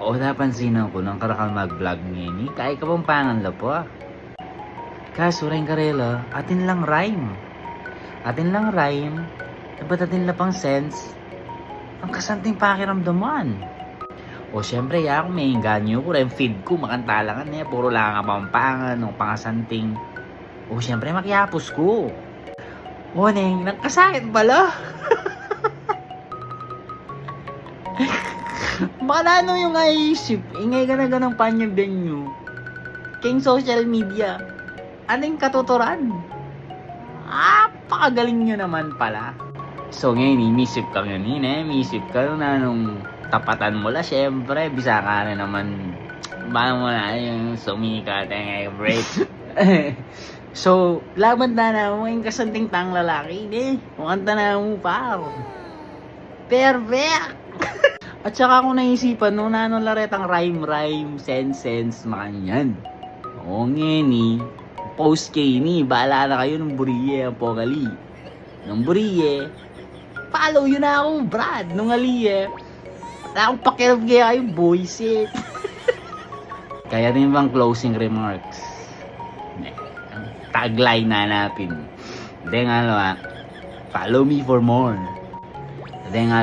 O napansinan ko nang karakal mag-vlog ngayon, kaya Kapampangan la po. Kaso rin karela, atin lang rhyme. Atin lang rhyme, dapat atin lang pang sense. Ang kasanting pakiramdaman. O syempre, ako may ganyo ko rin, feed ko, makantalangan niya, puro lang Kapampangan, ng pangasanting. O syempre, makyapos ko. O neng, nagkasakit pala. Baka ano yung naisip, ingay ka na ganang panyagdan nyo. King social media, anong katuturan? Pakagaling nyo naman pala. So ngayon, inisip ka ganina, inisip ka na nung tapatan mo la, syempre, bisa ka na naman, paano mo na yung sumikat, break. So, laban na mo yung kasanting tang lalaki, Mukanta na mo pa. Perfect! At saka kung naisipan, nung laretang rhyme, sense, makanyan. Oo ngeni, post kay ni, bahala na kayo ng buriye, ang pokali. Nung buriye, follow yun na ako, Brad, nung aliye. Wala akong pakilap kaya kayo, boys, Kaya din bang closing remarks? Ang tagline na hanapin. Then follow me for more. Then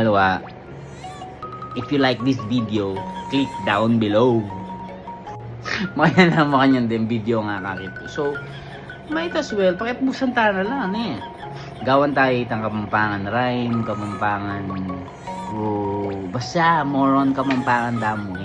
if you like this video, click down below. Maya na mo kanyan din video nga kakit. So, might as well, pakipusan tayo na lang Gawan tayo itang Kapampangan rhyme, Kapampangan, basta more on Kapampangan damo